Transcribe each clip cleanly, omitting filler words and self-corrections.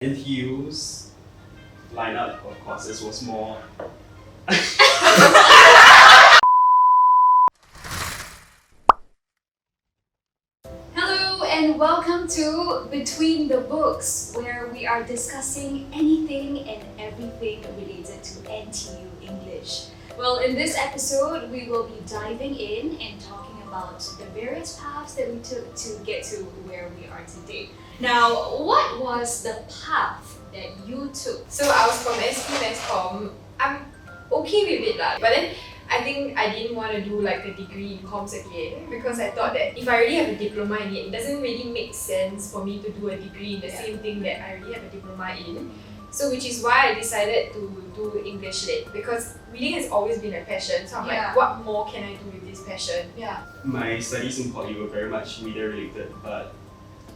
NTU's lineup of courses was more Hello and welcome to Between the Books, where we are discussing anything and everything related to NTU English. Well, in this episode, we will be diving in and talking about the various paths that we took to get to where we are today. Now, what was the path that you took? So I was from SP Mass Comm. I'm okay with it lah. But then I think I didn't want to do like a degree in comms again because I thought that if I already have a diploma in it, it doesn't really make sense for me to do a degree in the same thing that I already have a diploma in. So which is why I decided to do English Lit, because reading has always been a passion. So I'm like, what more can I do with this passion? Yeah. my studies in poly were very much media related, but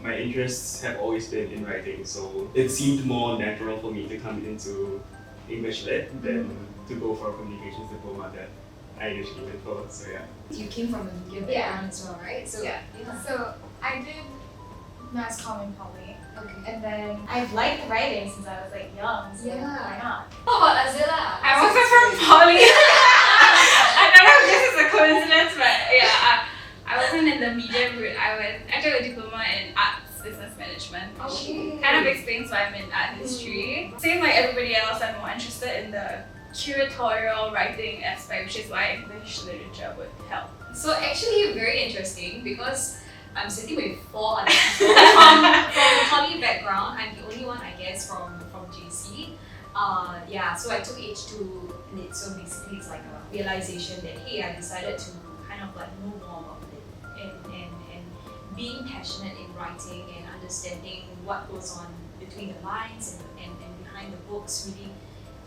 my interests have always been in writing, so it seemed more natural for me to come into English Lit than to go for a communications diploma that I initially went for. So yeah. You came from a media background as well, right? So So I did mass comm in poly, Okay. and then I've liked writing since I was like young, so why not? How about Azila? I wasn't from poly. I don't know if this is a coincidence, but yeah, I wasn't in the media route. I took a diploma in arts business management, which Okay. kind of explains why I'm in art history. Same like everybody else, I'm more interested in the curatorial writing aspect, which is why English literature would help. So actually very interesting because I'm sitting with four other people from a poly background. I'm the only one, I guess, from JC. So I took H2 Lit, so basically it's like a realization that hey, I decided to kind of like know more about it and being passionate in writing and understanding what goes on between the lines and behind the books really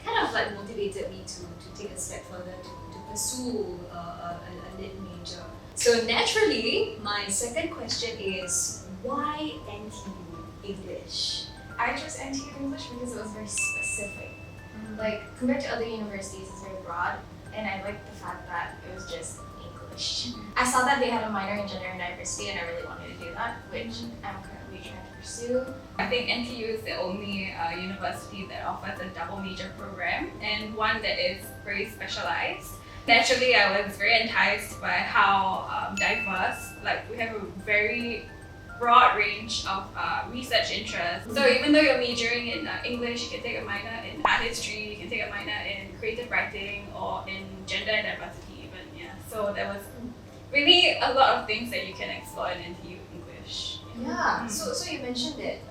kind of like motivated me to take a step further to pursue a lit major. So naturally, my second question is why NTU English? I chose NTU English because it was very specific. Like compared to other universities, it's very broad, and I liked the fact that it was just English. I saw that they had a minor in gender and diversity, and I really wanted to do that, which I'm currently trying to pursue. I think NTU is the only university that offers a double major program and one that is very specialized. Naturally, I was very enticed by how diverse, like we have a very broad range of research interests. So even though you're majoring in English, you can take a minor in art history, you can take a minor in creative writing or in gender and diversity even, So there was really a lot of things that you can explore in NTU English. Yeah. So you mentioned that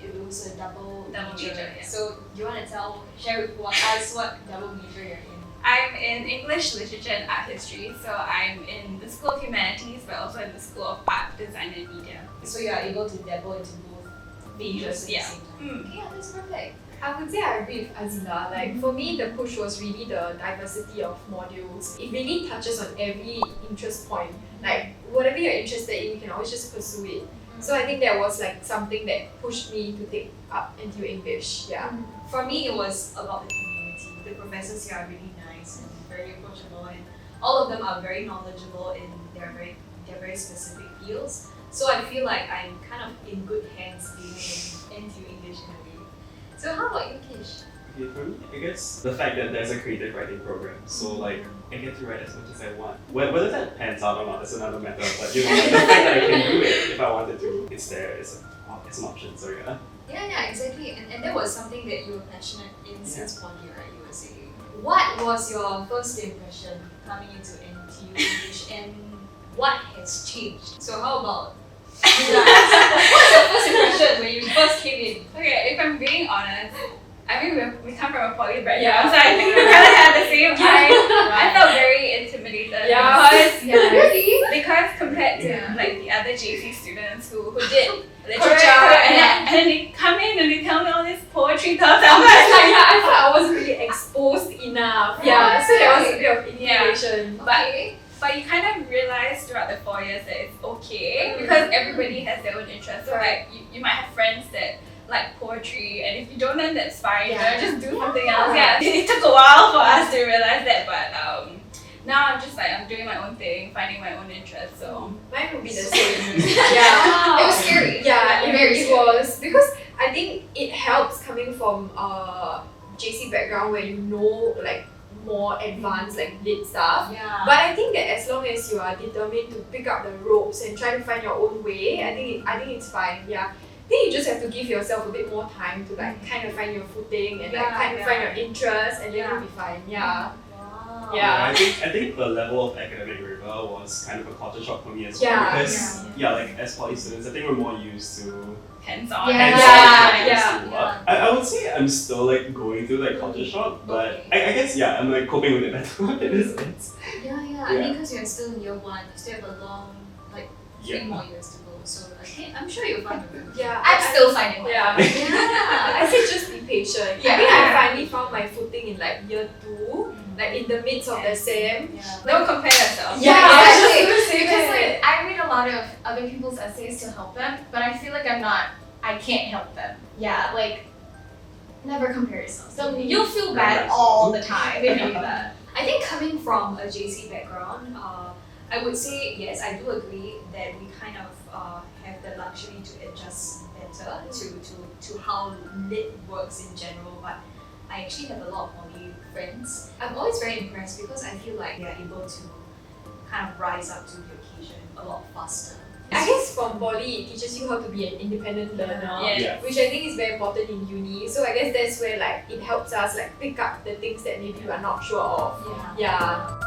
it was a double major. Yeah. So do you want to share with us what double major you're in? I'm in English Literature and Art History, so I'm in the School of Humanities but also in the School of Art, Design and Media. So you are able to dabble into both majors at the Yeah. same time. Okay, that's perfect. I would say I agree with Azila. Like for me, the push was really the diversity of modules. It really touches on every interest point. Like whatever you're interested in, you can always just pursue it. So I think that was like something that pushed me to take up NTU English. Yeah. For me, it was about the community. The professors here are really nice and very approachable, and all of them are very knowledgeable in their very specific fields. So I feel like I'm kind of in good hands being in NTU English in a way. So how about you, Kish? Okay, for me, I guess the fact that there's a creative writing program, so like I get to write as much as I want. Whether that pans out or not, that's another matter. But the fact that I can do it if I wanted to, it's there. It's an option. So yeah. Yeah, exactly. And that was something that you were passionate in since poly, right? You were saying. What was your first impression coming into NTU English, and what has changed? So how about you guys? What's your first impression when you first came in? Okay, if I'm being honest, I mean we come from a poly background, so I think we kind of had the same vibe. I felt very intimidated because compared to like the other JC students who did literature and then they come in and they tell me all this poetry stuff. I'm like, I felt I wasn't really exposed enough. Yeah. So there was a bit of intimidation. But you kind of realize throughout the 4 years that it's okay because everybody has their own interests. So like you might have friends that like poetry, and if you don't, then that's fine. Just do something else. It took a while for us to realize that, but now I'm just like I'm doing my own thing, finding my own interest. So mine would be the same. It was scary. Yeah, it very really was because I think it helps coming from JC background where you know like more advanced like lit stuff. Yeah. But I think that as long as you are determined to pick up the ropes and try to find your own way, I think it's fine. Yeah. I think you just have to give yourself a bit more time to like kind of find your footing and like Yeah, kind of yeah. find your interest, and then Yeah. you'll be fine. Yeah. Wow. Yeah. I think the level of academic rigor was kind of a culture shock for me as well, Yeah. because like as poly students, I think we're more used to Hands-on. Yeah. hands-on Yeah. to work. I would say I'm still like going through like culture shock, but I guess I'm like coping with it better in a sense. Yeah. I Yeah. mean, because you're still in year 1, you still have a long, like 3 more years to go. So I'm sure you'll find your way. Yeah. I'm still finding my Yeah. Yeah. I say just be patient. Yeah. I think I finally found my footing in like year 2, like in the midst of the sem. Yeah. Don't compare yourself. Yeah, Yeah, I was just exactly. gonna say Because that. like I read a lot of other people's essays to help them, but I feel like I can't help them. Yeah, like never compare yourself. So you'll feel bad all the time if you do that. I think coming from a JC background, I would say yes, I do agree that we kind of have the luxury to adjust better to how lit works in general. But I actually have a lot of poly friends. I'm always very impressed because I feel like they're able to kind of rise up to the occasion a lot faster. I guess from poly it teaches you how to be an independent learner, Yeah. which I think is very important in uni. So I guess that's where like it helps us like pick up the things that maybe we're not sure of. Yeah. Yeah.